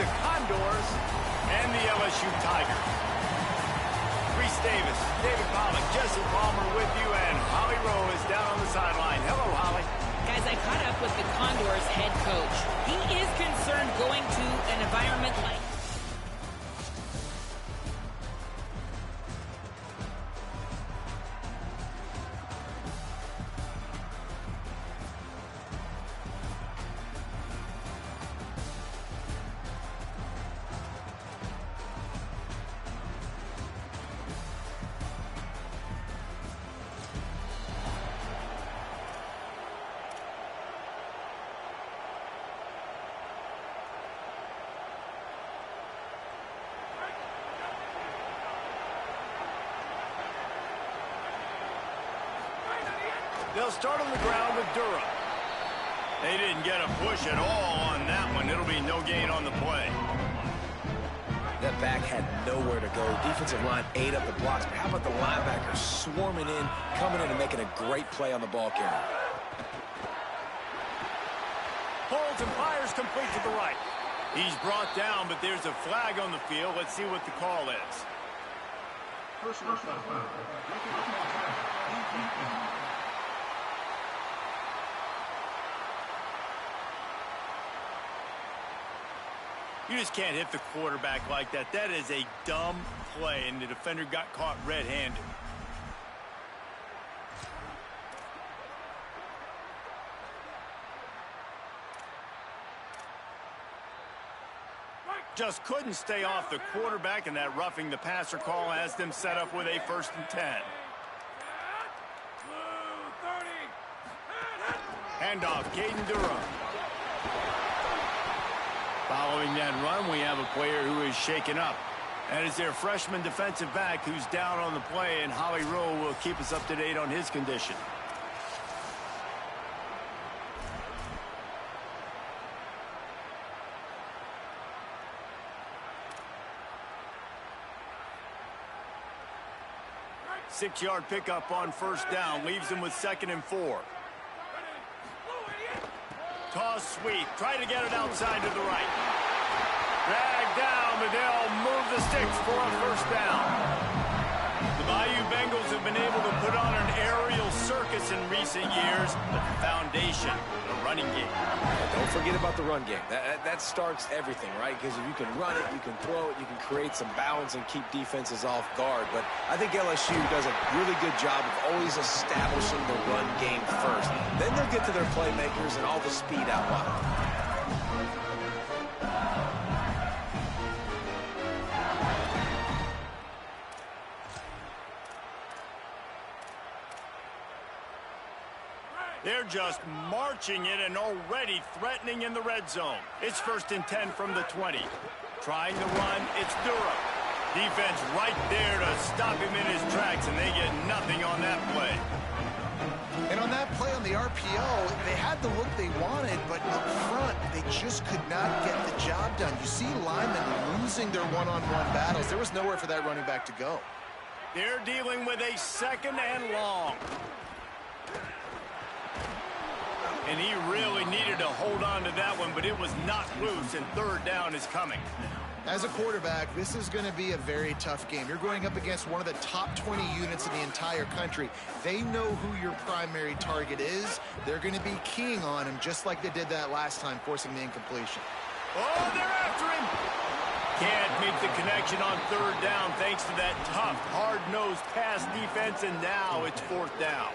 the Condors and the LSU Tigers. Reese Davis, David Pollock, Jesse Palmer with you, and Holly Rowe is down on the sideline. Hello, Holly. Guys, I caught up with the Condors head coach. He is concerned going to an environment like... They'll start on the ground with Durham. They didn't get a push at all on that one. It'll be no gain on the play. That back had nowhere to go. Defensive line ate up the blocks. But how about the linebackers swarming in, coming in and making a great play on the ball carrier? Holds and fires complete to the right. He's brought down, but there's a flag on the field. Let's see what the call is. Personal foul. You just can't hit the quarterback like that. That is a dumb play, and the defender got caught red-handed. Just couldn't stay off the quarterback, and that roughing the passer call has them set up with a 1st and 10. Handoff, Caden Durham. Following that run, we have a player who is shaken up. That is their freshman defensive back who's down on the play, and Holly Rowe will keep us up to date on his condition. Six-yard pickup on 1st down, leaves him with 2nd and 4. Toss sweep, try to get it outside to the right. Drag down, but they'll move the sticks for a 1st down. The Bayou Bengals have been able to put on an aerial circus in recent years, but the foundation, the running game. Don't forget about the run game. That starts everything, right? Because if you can run it, you can throw it, you can create some balance and keep defenses off guard. But I think LSU does a really good job of always establishing the run game first. Then they'll get to their playmakers and all the speed out wide. They're just marching it and already threatening in the red zone. It's 1st and 10 from the 20. Trying to run, it's Durham. Defense right there to stop him in his tracks, and they get nothing on that play. And on that play on the RPO, they had the look they wanted, but up front, they just could not get the job done. You see linemen losing their one-on-one battles. There was nowhere for that running back to go. They're dealing with a 2nd and long. And he really needed to hold on to that one, but it was not loose, and 3rd down is coming. As a quarterback, this is going to be a very tough game. You're going up against one of the top 20 units in the entire country. They know who your primary target is. They're going to be keying on him, just like they did that last time, forcing the incompletion. Oh, they're after him. Can't make the connection on 3rd down thanks to that tough, hard-nosed pass defense, and now it's 4th down.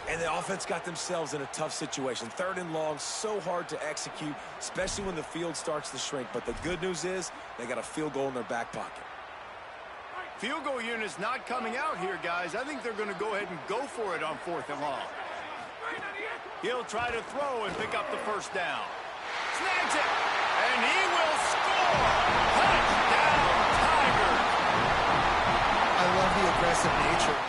And the offense got themselves in a tough situation. 3rd and long, so hard to execute, especially when the field starts to shrink. But the good news is they got a field goal in their back pocket. Field goal unit's not coming out here, guys. I think they're going to go ahead and go for it on 4th and long. He'll try to throw and pick up the 1st down. Snags it, and he will score! Touchdown, Tigers! I love the aggressive nature.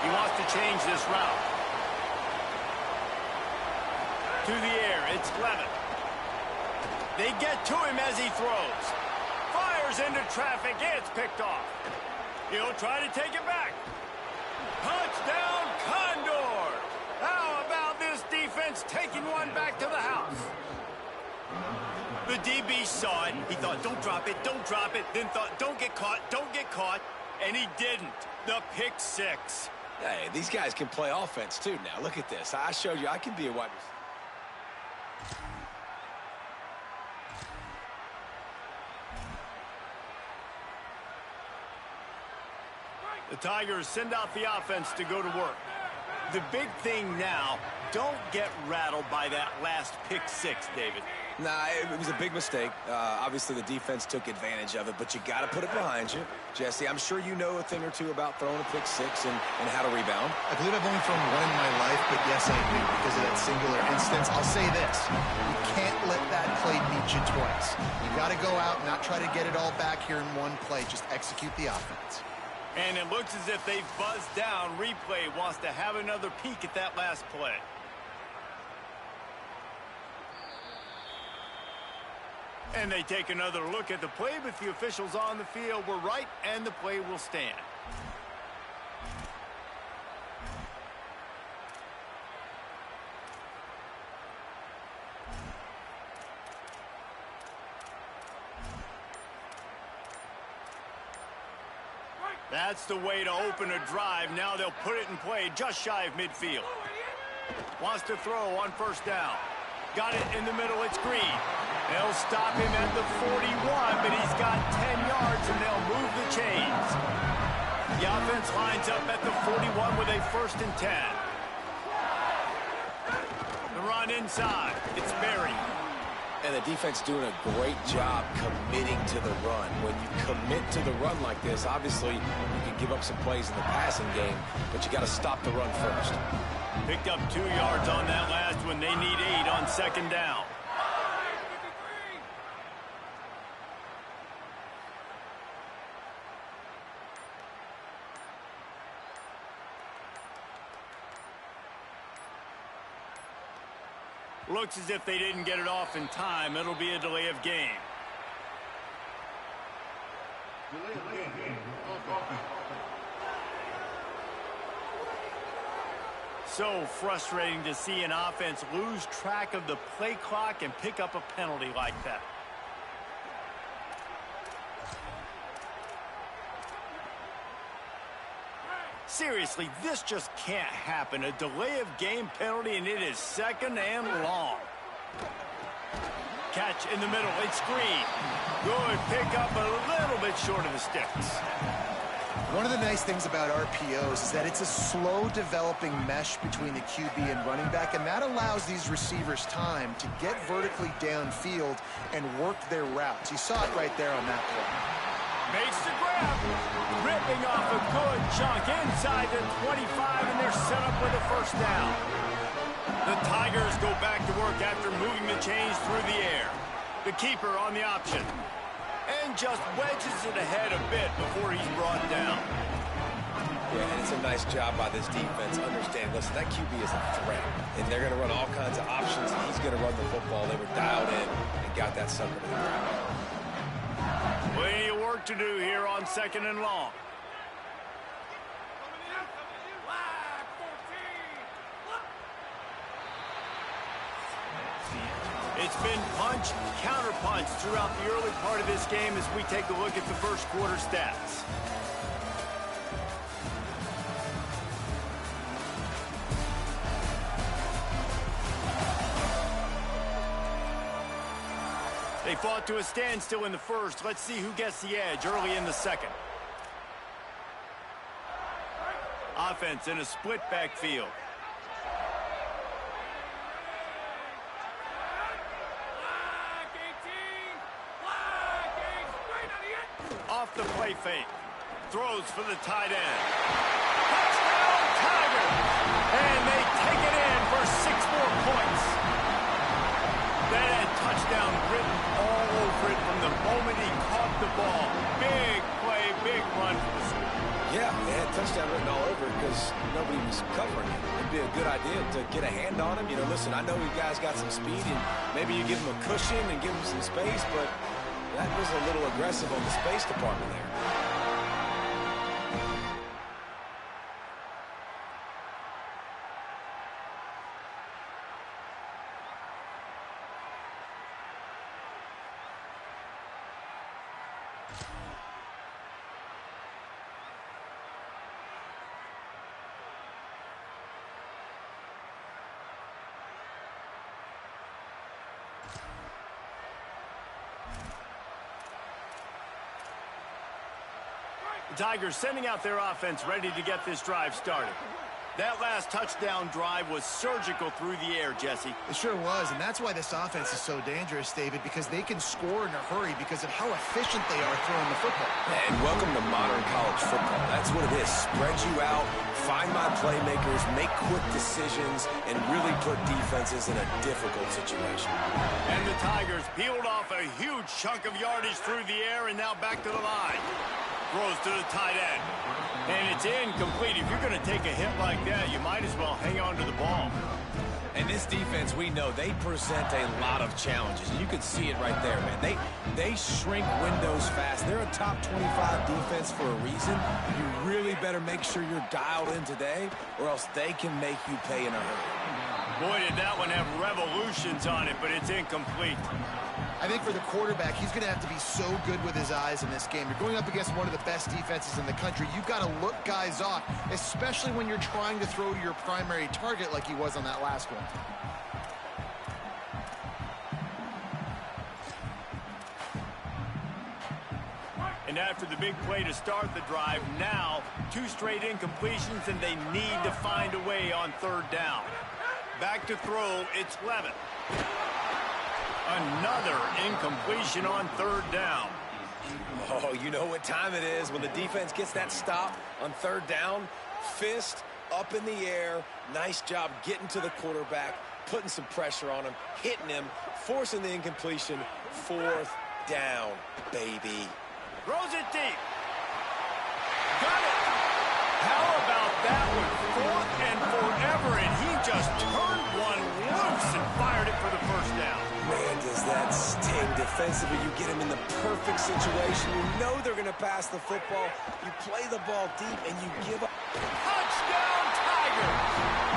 He wants to change this route. To the air, it's Levin. They get to him as he throws. Fires into traffic, it's picked off. He'll try to take it back. Touchdown, Condors! The DB saw it. He thought, don't drop it, don't drop it. Then thought, don't get caught. And he didn't. The pick six. Hey, these guys can play offense too now. Look at this. I showed you I can be a wide receiver. The Tigers send out the offense to go to work. The big thing now, don't get rattled by that last pick six, David. Nah, it was a big mistake. Obviously, the defense took advantage of it, but you got to put it behind you. Jesse, I'm sure you know a thing or two about throwing a pick six and how to rebound. I believe I've only thrown one in my life, but yes, I do because of that singular instance. I'll say this. You can't let that play beat you twice. You got to go out and not try to get it all back here in one play. Just execute the offense. And it looks as if they've buzzed down. Replay wants to have another peek at that last play. And they take another look at the play, but the officials on the field were right, and the play will stand. That's the way to open a drive. Now they'll put it in play just shy of midfield. Wants to throw on first down. Got it in the middle. It's Green. They'll stop him at the 41, but he's got 10 yards, and they'll move the chains. The offense lines up at the 41 with a 1st and 10. The run inside. It's Berry. And the defense doing a great job committing to the run. When you commit to the run like this, obviously you can give up some plays in the passing game, but you got to stop the run first. Picked up 2 yards on that last one. They need 8 on 2nd down. Looks as if they didn't get it off in time. It'll be a delay of game. So frustrating to see an offense lose track of the play clock and pick up a penalty like that. Seriously, this just can't happen. A delay of game penalty, and it is 2nd and long. Catch in the middle. It's Green. Good pickup, a little bit short of the sticks. One of the nice things about RPOs is that it's a slow developing mesh between the QB and running back, and that allows these receivers time to get vertically downfield and work their routes. You saw it right there on that play. Makes the grab. Ripping off a good chunk inside the 25, and they're set up with a 1st down. The Tigers go back to work after moving the chains through the air. The keeper on the option. And just wedges it ahead a bit before he's brought down. Yeah, and it's a nice job by this defense. Understand, listen, that QB is a threat. And they're going to run all kinds of options, and he's going to run the football. They were dialed in and got that sucker to the ground. Plenty of work to do here on 2nd and long. It's been punch, counter-punch throughout the early part of this game as we take a look at the 1st quarter stats. They fought to a standstill in the 1st. Let's see who gets the edge early in the 2nd. Offense in a split backfield. Off the play fake. Throws for the tight end. Touchdown, Tigers! And they take it in for 6 more points. That had touchdown written all over it from the moment he caught the ball. Big play, big run for the score. Yeah, they had touchdown written all over it because nobody was covering him. It'd be a good idea to get a hand on him. You know, listen, I know you guys got some speed, and maybe you give him a cushion and give him some space, but that was a little aggressive on the space department there. The Tigers sending out their offense ready to get this drive started. That last touchdown drive was surgical through the air, Jesse. It sure was, and that's why this offense is so dangerous, David, because they can score in a hurry because of how efficient they are throwing the football. And welcome to modern college football. That's what it is. Spread you out, find my playmakers, make quick decisions, and really put defenses in a difficult situation. And the Tigers peeled off a huge chunk of yardage through the air and now back to the line. Throws to the tight end. And it's incomplete. If you're going to take a hit like that, you might as well hang on to the ball. And this defense, we know, they present a lot of challenges. And you can see it right there, man. They shrink windows fast. They're a top 25 defense for a reason. You really better make sure you're dialed in today, or else they can make you pay in a hurry. Boy, did that one have revolutions on it, but it's incomplete. I think for the quarterback, he's going to have to be so good with his eyes in this game. You're going up against one of the best defenses in the country. You've got to look guys off, especially when you're trying to throw to your primary target like he was on that last one. And after the big play to start the drive, now 2 straight incompletions, and they need to find a way on third down. Back to throw, it's Levin. Another incompletion on third down. Oh, you know what time it is when the defense gets that stop on third down. Fist up in the air. Nice job getting to the quarterback, putting some pressure on him, hitting him, forcing the incompletion. 4th down, baby. Throws it deep. Got it. How about that one? 4th and forever, and he just turned one loose and fired it for the first down. Man, does that sting defensively. You get him in the perfect situation. You know they're going to pass the football. You play the ball deep, and you give up. Touchdown, Tigers!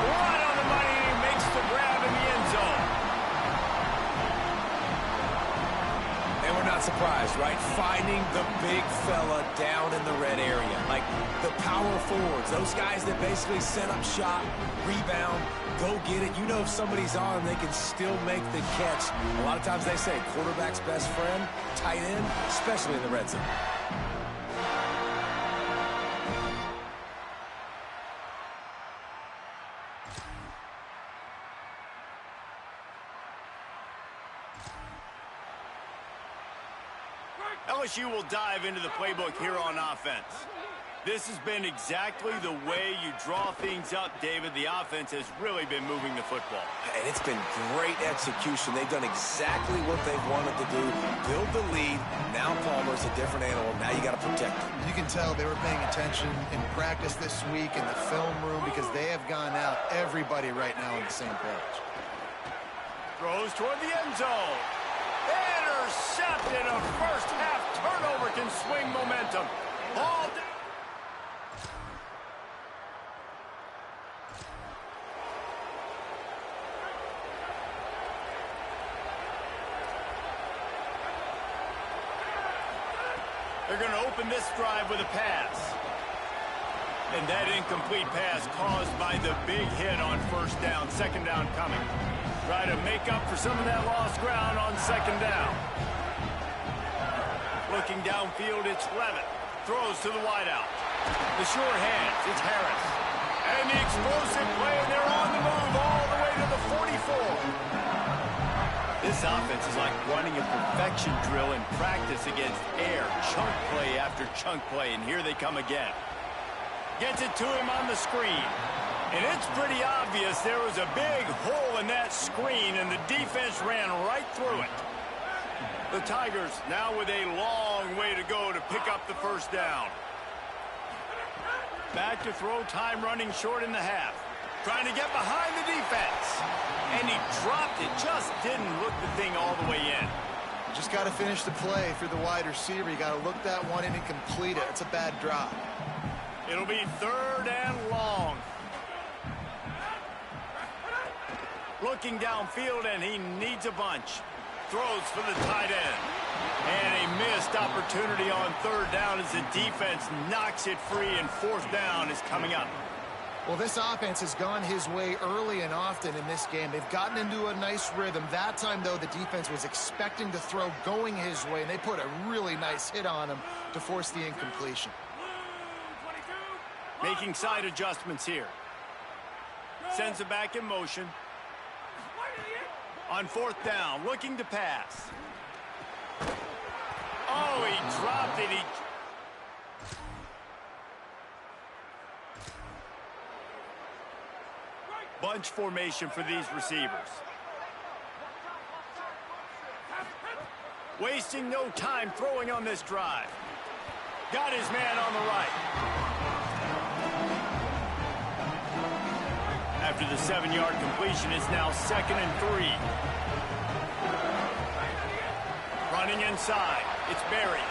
Right on the money, and he makes the grab in the end zone. And we're not surprised, right? Finding the big fella down in the red area. Like the power forwards, those guys that basically set up shop, rebound, go get it. You know if somebody's on, they can still make the catch. A lot of times they say quarterback's best friend, tight end, especially in the red zone. LSU will dive into the playbook here on offense. This has been exactly the way you draw things up, David. The offense has really been moving the football. And it's been great execution. They've done exactly what they've wanted to do. Build the lead. Now Palmer's a different animal. Now you got to protect him. You can tell they were paying attention in practice this week in the film room because they have gone out, everybody right now on the same page. Throws toward the end zone. Intercepted. A first half turnover can swing momentum. Ball down. They're going to open this drive with a pass. And that incomplete pass caused by the big hit on first down. Second down coming. Try to make up for some of that lost ground on second down. Looking downfield, it's Levin. Throws to the wideout. The sure hands, it's Harris. And the explosive play, and they're on the move all the way to the 44. This offense is like running a perfection drill in practice against air. Chunk play after chunk play, and here they come again. Gets it to him on the screen. And it's pretty obvious there was a big hole in that screen, and the defense ran right through it. The Tigers now with a long way to go to pick up the first down. Back to throw, time running short in the half. Trying to get behind the defense. And he dropped it, just didn't look the thing all the way in. Just got to finish the play for the wide receiver. You got to look that one in and complete it. It's a bad drop. It'll be third and long. Looking downfield, and he needs a bunch. Throws for the tight end. And a missed opportunity on third down as the defense knocks it free, and fourth down is coming up. Well, this offense has gone his way early and often in this game. They've gotten into a nice rhythm. That time, though, the defense was expecting to throw going his way, and they put a really nice hit on him to force the incompletion. Making side adjustments here. Sends it back in motion. On fourth down, looking to pass. Oh, he dropped it. Bunch formation for these receivers. Wasting no time throwing on this drive. Got his man on the right. After the 7-yard completion, it's now 2nd and 3. Running inside. It's buried.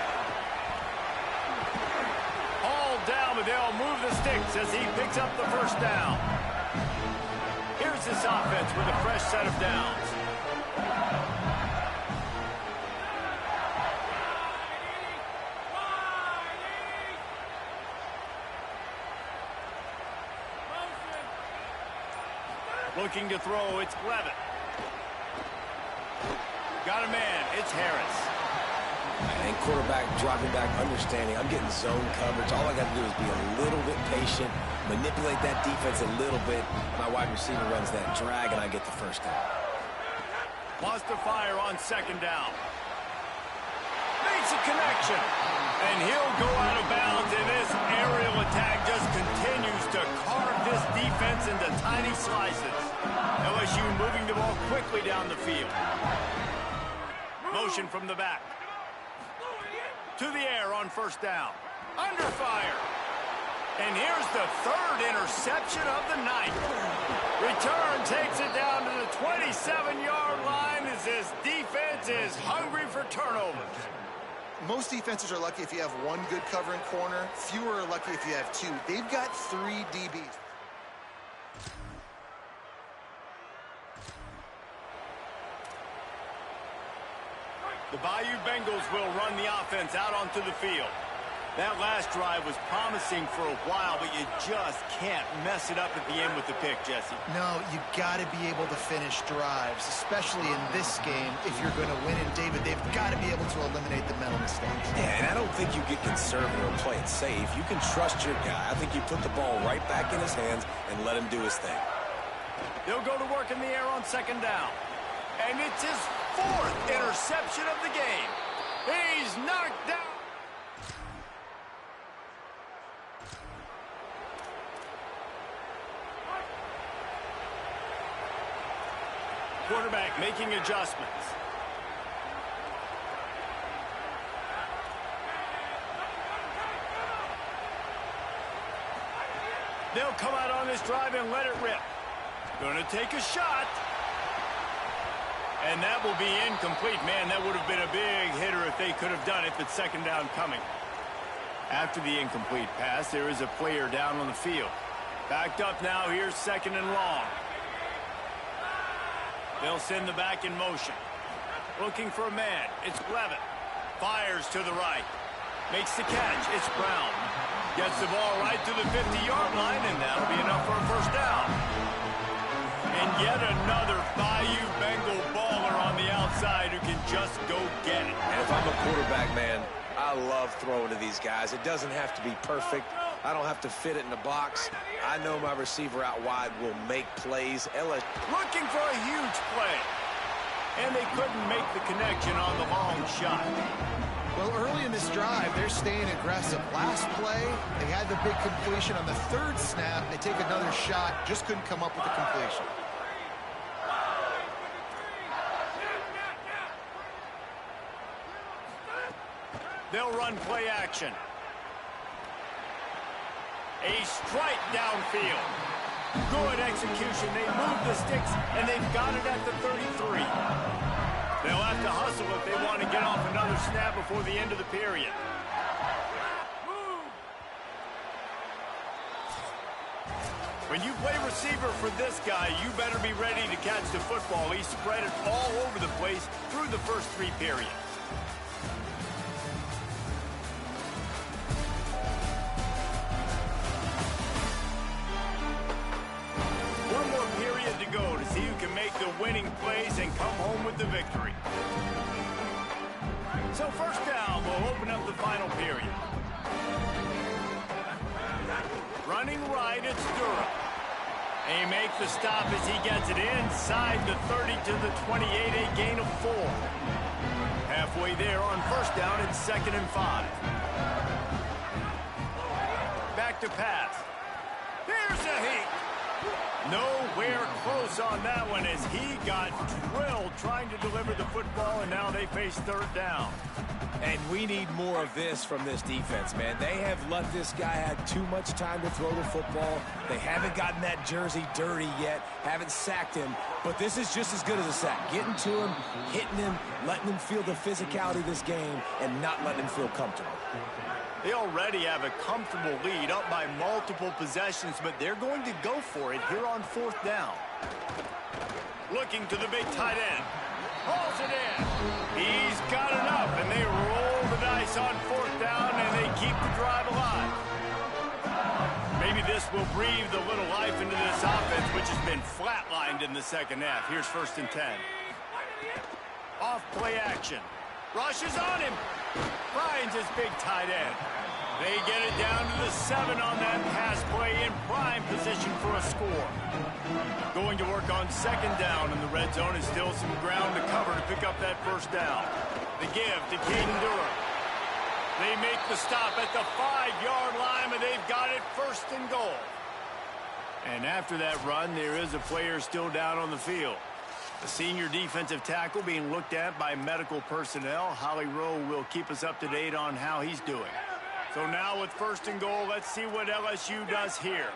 Hauled down, but they'll move the sticks as he picks up the first down. Here's this offense with a fresh set of downs. Looking to throw, it's Levitt. Got a man, it's Harris. And quarterback dropping back, understanding. I'm getting zone coverage. All I got to do is be a little bit patient, manipulate that defense a little bit. My wide receiver runs that drag, and I get the first down. Lost the fire on 2nd down. Makes a connection. And he'll go out of bounds, and this aerial attack just continues to carve this defense into tiny slices. LSU moving the ball quickly down the field. Motion from the back. To the air on 1st down. Under fire. And here's the 3rd interception of the night. Return takes it down to the 27-yard line as this defense is hungry for turnovers. Most defenses are lucky if you have one good covering corner. Fewer are lucky if you have 2. They've got 3 DBs. The Bayou Bengals will run the offense out onto the field. That last drive was promising for a while, but you just can't mess it up at the end with the pick, Jesse. No, you got to be able to finish drives, especially in this game. If you're going to win in David, they've got to be able to eliminate the mental mistakes. Yeah, and I don't think you get conservative or play it safe. You can trust your guy. I think you put the ball right back in his hands and let him do his thing. They'll go to work in the air on 2nd down. And it's his 4th interception of the game. He's knocked down. Quarterback making adjustments. They'll come out on this drive and let it rip. Going to take a shot. And that will be incomplete. Man, that would have been a big hitter if they could have done it, but 2nd down coming. After the incomplete pass, there is a player down on the field. Backed up now, here's 2nd and long. They'll send the back in motion. Looking for a man. It's Levitt. Fires to the right. Makes the catch. It's Brown. Gets the ball right to the 50-yard line, and that'll be enough for a 1st down. And yet another Bayou Bengal baller on the outside who can just go get it. And if I'm a quarterback, man, I love throwing to these guys. It doesn't have to be perfect. I don't have to fit it in the box. I know my receiver out wide will make plays. Looking for a huge play. And they couldn't make the connection on the long shot. Well, early in this drive, they're staying aggressive. Last play, they had the big completion. On the 3rd snap, they take another shot. Just couldn't come up with the completion. They'll run play action. A strike downfield. Good execution. They move the sticks, and they've got it at the 33. They'll have to hustle if they want to get off another snap before the end of the period. When you play receiver for this guy, you better be ready to catch the football. He spread it all over the place through the first 3 periods. One more period to go to see who can make the winning plays and come home with the victory. So 1st down will open up the final period. Running. running right, it's Durham. They make the stop as he gets it inside the 30 to the 28, a gain of 4. Halfway there on first down, it's 2nd and 5. Back to pass. Here's a heat. Nowhere close on that one as he got drilled trying to deliver the football, and now they face 3rd down. And we need more of this from this defense, man. They have let this guy have too much time to throw the football. They haven't gotten that jersey dirty yet, haven't sacked him. But this is just as good as a sack. Getting to him, hitting him, letting him feel the physicality of this game, and not letting him feel comfortable. They already have a comfortable lead up by multiple possessions, but they're going to go for it here on 4th down. Looking to the big tight end. Hauls it in. He's got enough, and they roll the dice on 4th down, and they keep the drive alive. Maybe this will breathe a little life into this offense, which has been flatlined in the 2nd half. Here's 1st and 10. Off play action. Rushes on him. Finds his big tight end. They get it down to the 7 on that pass play in prime position for a score. Going to work on 2nd down in the red zone, and still some ground to cover to pick up that 1st down. The give to Caden Durham. They make the stop at the 5-yard line, and they've got it 1st and goal. And after that run, there is a player still down on the field. The senior defensive tackle being looked at by medical personnel. Holly Rowe will keep us up to date on how he's doing. So now with 1st and goal, let's see what LSU does here.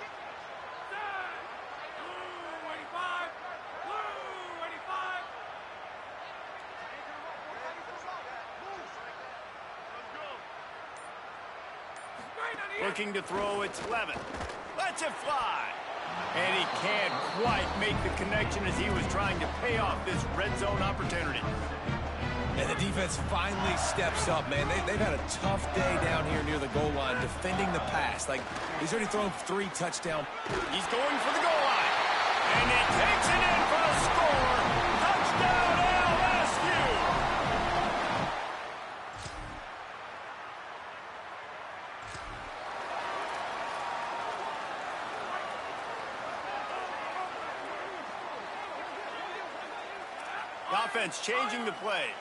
Looking to throw, it's Levin. Lets it fly. And he can't quite make the connection as he was trying to pay off this red zone opportunity. And the defense finally steps up, man. They've had a tough day down here near the goal line defending the pass. Like, he's already thrown 3 touchdowns. He's going for the goal line. And he takes it in for the score. Touchdown, LSU! The offense changing the play.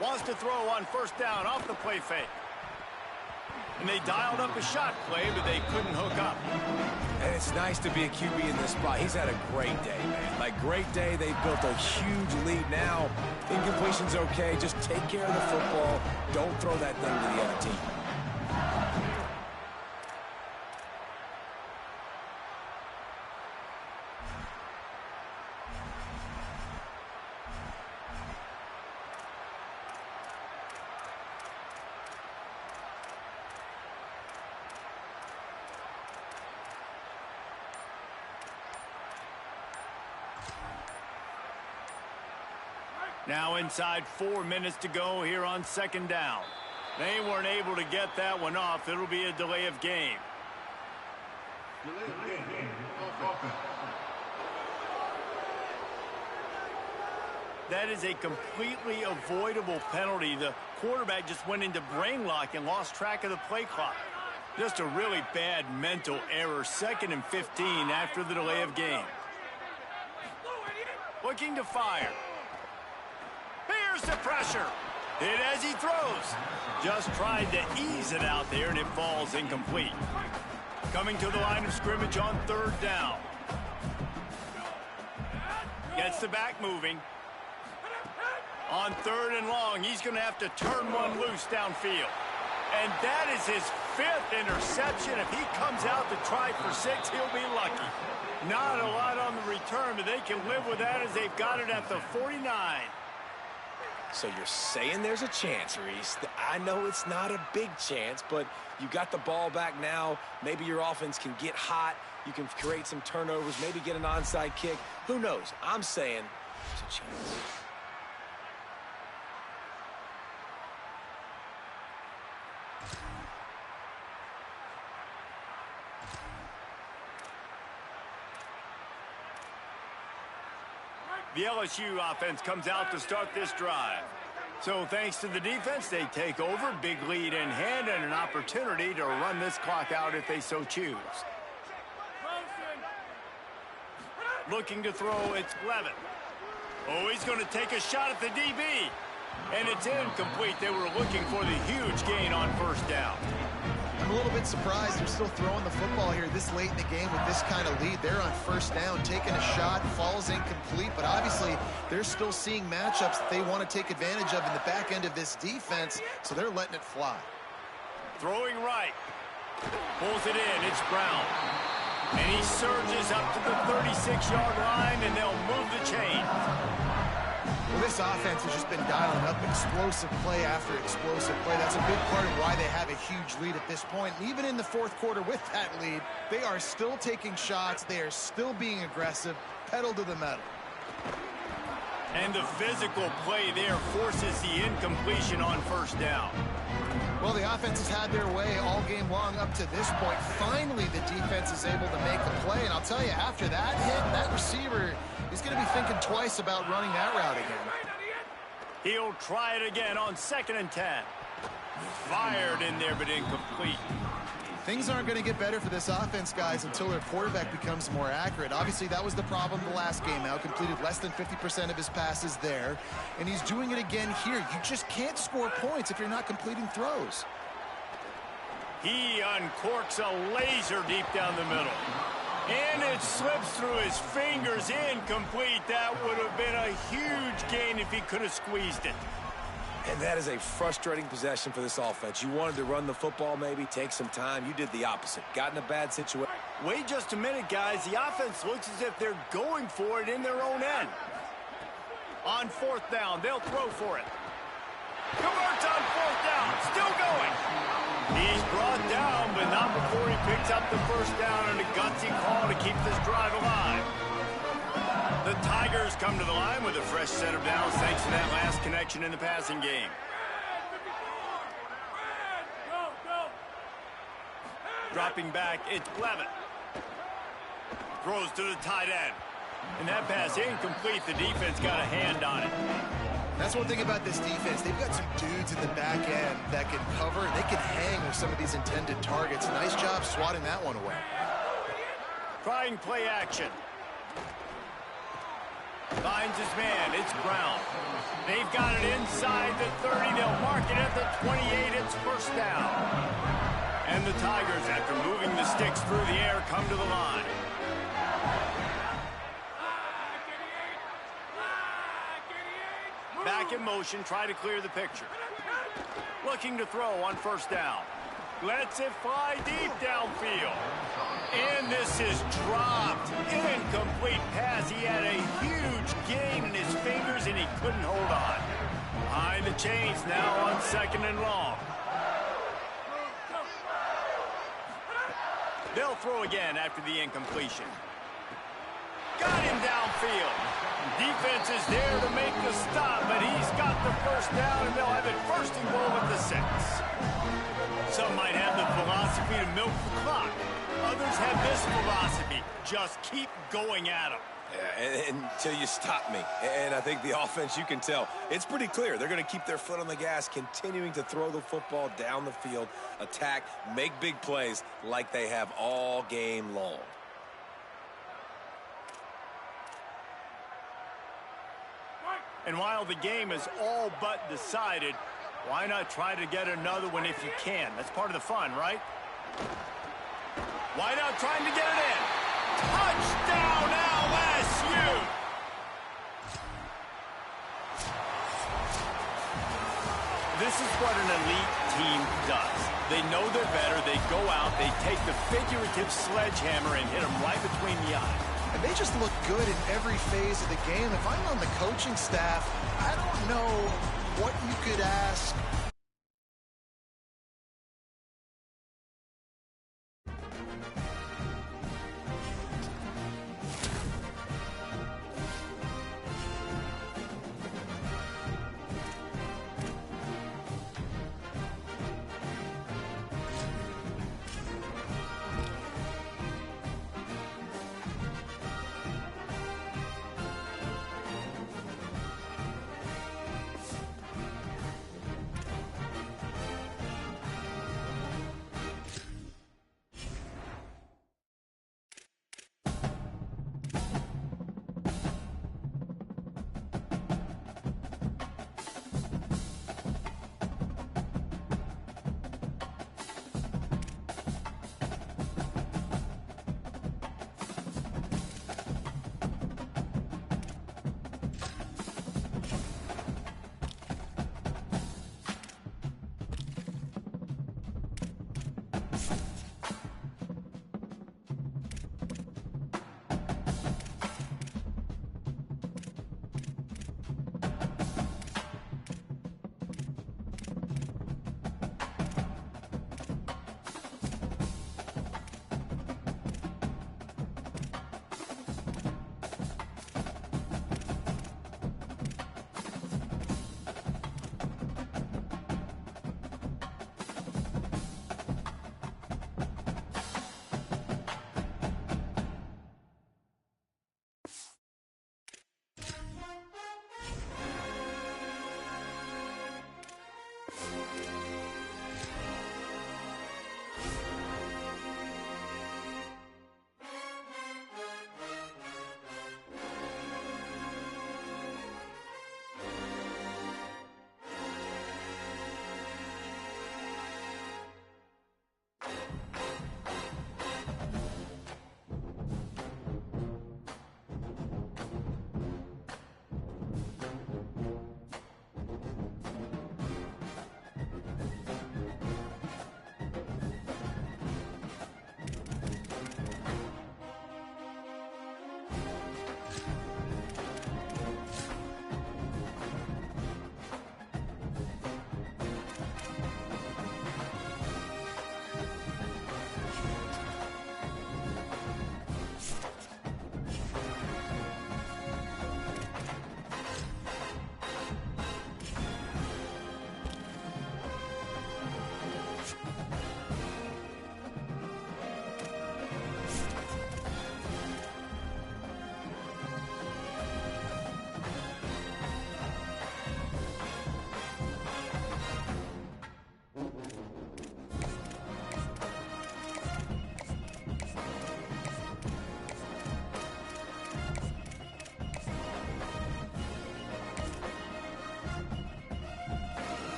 Wants to throw on 1st down off the play fake. And they dialed up a shot play, but they couldn't hook up. And it's nice to be a QB in this spot. He's had a great day, man. Like, great day. They've built a huge lead now. Incompletion's okay. Just take care of the football. Don't throw that thing to the other team. Now inside 4 minutes to go here on 2nd down. They weren't able to get that one off. It'll be a delay of game. That is a completely avoidable penalty. The quarterback just went into brain lock and lost track of the play clock. Just a really bad mental error. 2nd and 15 after the delay of game. Looking to fire. Here's the pressure. Hit as he throws. Just tried to ease it out there, and it falls incomplete. Coming to the line of scrimmage on 3rd down. Gets the back moving. On 3rd and long, he's going to have to turn one loose downfield. And that is his 5th interception. If he comes out to try for 6, he'll be lucky. Not a lot on the return, but they can live with that as they've got it at the 49. So you're saying there's a chance, Reese. I know it's not a big chance, but you got the ball back now. Maybe your offense can get hot. You can create some turnovers, maybe get an onside kick. Who knows? I'm saying there's a chance. The LSU offense comes out to start this drive. So thanks to the defense, they take over, big lead in hand, and an opportunity to run this clock out if they so choose. Looking to throw, it's Levin. Oh, he's going to take a shot at the DB. And it's incomplete. They were looking for the huge gain on first down. I'm a little bit surprised they're still throwing the football here this late in the game with this kind of lead. They're on first down, taking a shot, falls incomplete, but obviously they're still seeing matchups that they want to take advantage of in the back end of this defense, so they're letting it fly. Throwing right. Pulls it in. It's Brown. And he surges up to the 36-yard line, and they'll move the chain. Well, this offense has just been dialing up explosive play after explosive play. That's a big part of why they have a huge lead at this point. And even in the fourth quarter with that lead, they are still taking shots. They are still being aggressive, pedal to the metal. And the physical play there forces the incompletion on first down. Well, the offense has had their way all game long up to this point. Finally, the defense is able to make a play. And I'll tell you, after that hit, that receiver is going to be thinking twice about running that route again. He'll try it again on 2nd and 10. Fired in there, but incomplete. Things aren't going to get better for this offense, guys, until their quarterback becomes more accurate. Obviously, that was the problem the last game out. Completed less than 50% of his passes there. And he's doing it again here. You just can't score points if you're not completing throws. He uncorks a laser deep down the middle. And it slips through his fingers. Incomplete. That would have been a huge gain if he could have squeezed it. And that is a frustrating possession for this offense. You wanted to run the football, maybe take some time. You did the opposite. Got in a bad situation. Wait just a minute, guys. The offense looks as if they're going for it in their own end. On 4th down, they'll throw for it. Converts on 4th down. Still going. He's brought down, but not before he picks up the first down and a gutsy call to keep this drive alive. The Tigers come to the line with a fresh set of downs thanks to that last connection in the passing game. Dropping back, it's Levin. Throws to the tight end. And that pass incomplete. The defense got a hand on it. That's one thing about this defense. They've got some dudes in the back end that can cover. They can hang with some of these intended targets. Nice job swatting that one away. Trying play action. Finds his man. It's Brown. They've got it inside the 30. They'll mark it at the 28. It's first down. And the Tigers, after moving the sticks through the air, come to the line. Back in motion, try to clear the picture. Looking to throw on first down. Lets it fly deep downfield. And this is dropped. Incomplete pass. He had a huge gain in his fingers, and he couldn't hold on. Behind the chains now on 2nd and long. They'll throw again after the incompletion. Got him downfield. Defense is there to make the stop, but he's got the first down, and they'll have it 1st and goal at the 6. Some might have the philosophy to milk the clock. Others have this philosophy. Just keep going at them. Yeah, until you stop me. And I think the offense, you can tell, it's pretty clear. They're going to keep their foot on the gas, continuing to throw the football down the field, attack, make big plays like they have all game long. And while the game is all but decided, why not try to get another one if you can? That's part of the fun, right? Why not trying to get it in? Touchdown, LSU! This is what an elite team does. They know they're better. They go out. They take the figurative sledgehammer and hit them right between the eyes. And they just look good in every phase of the game. If I'm on the coaching staff, I don't know what you could ask.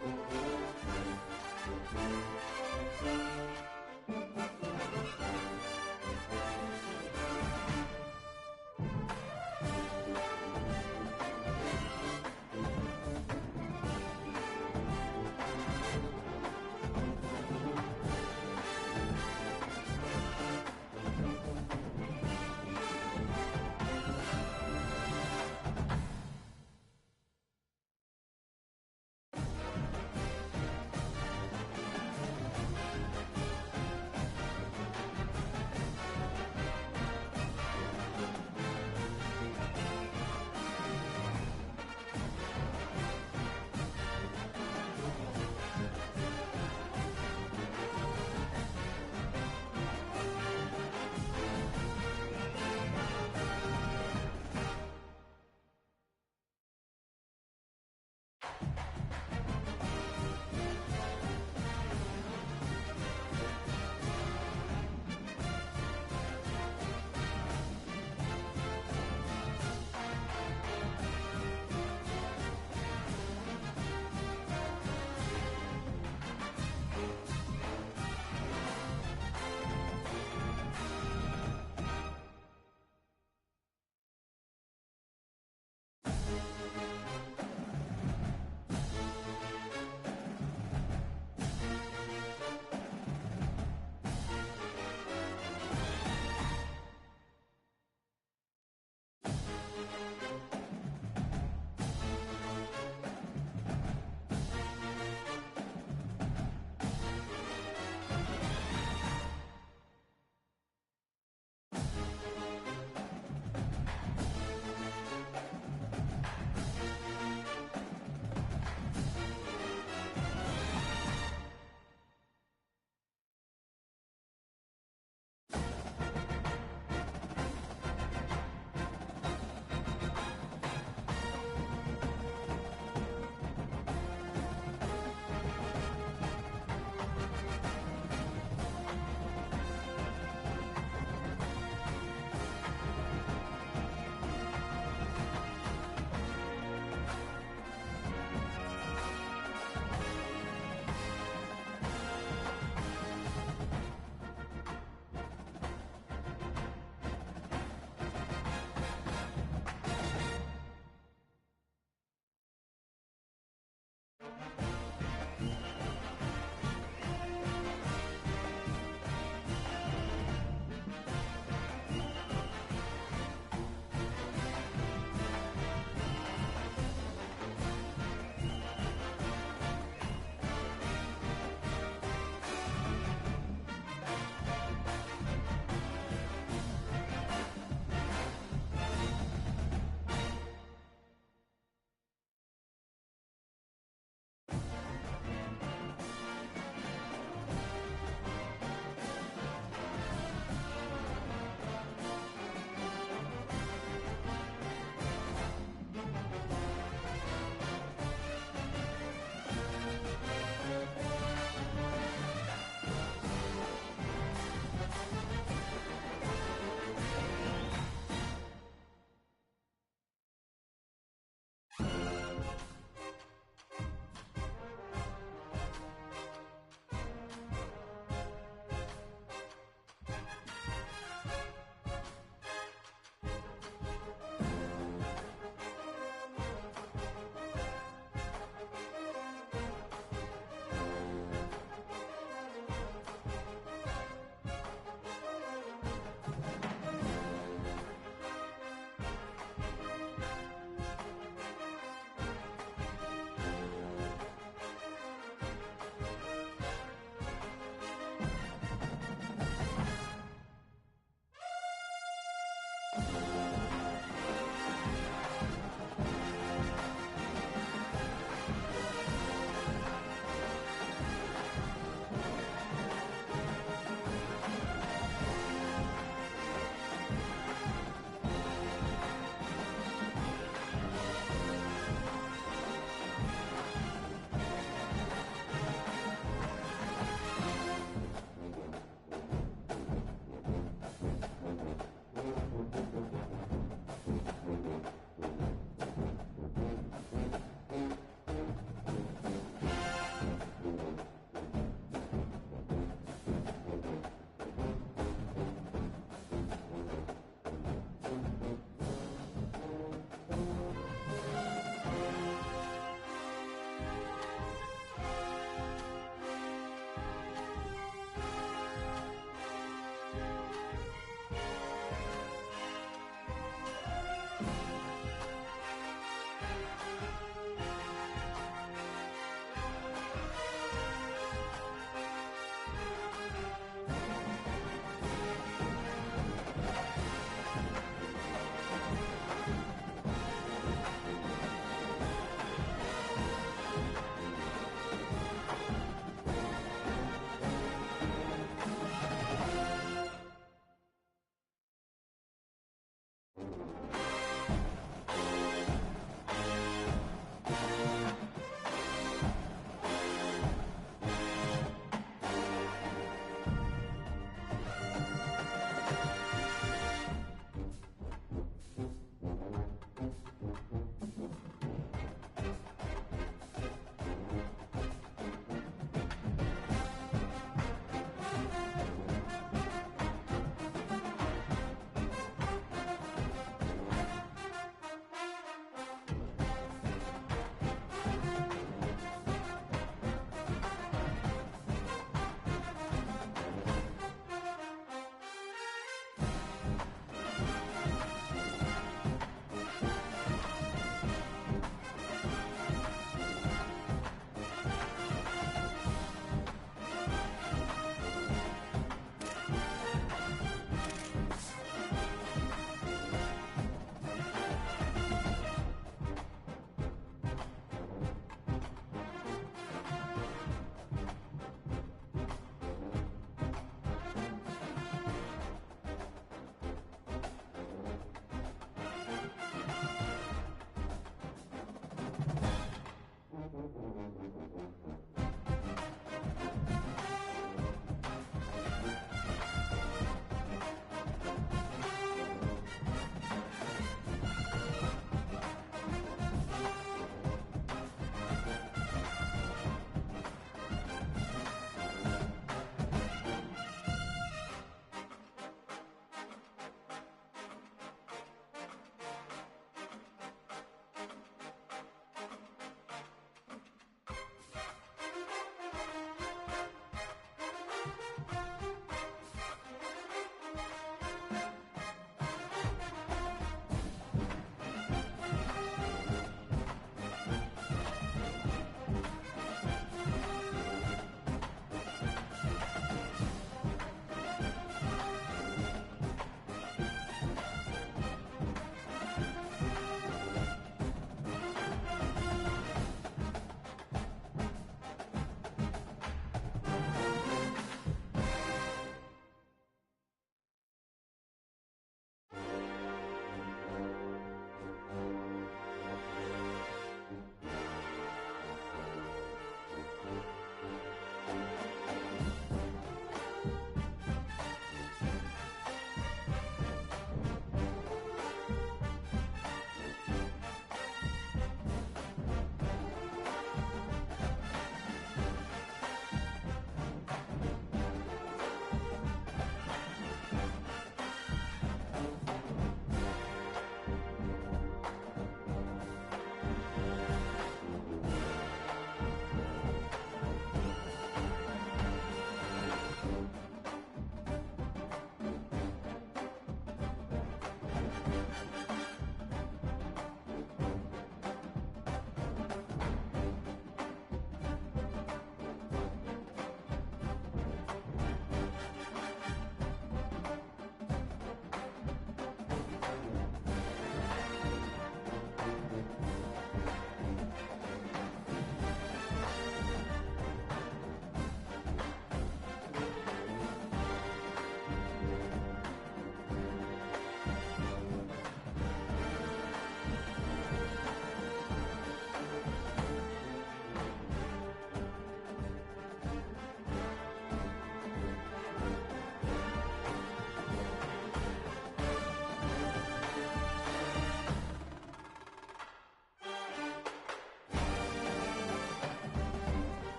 now.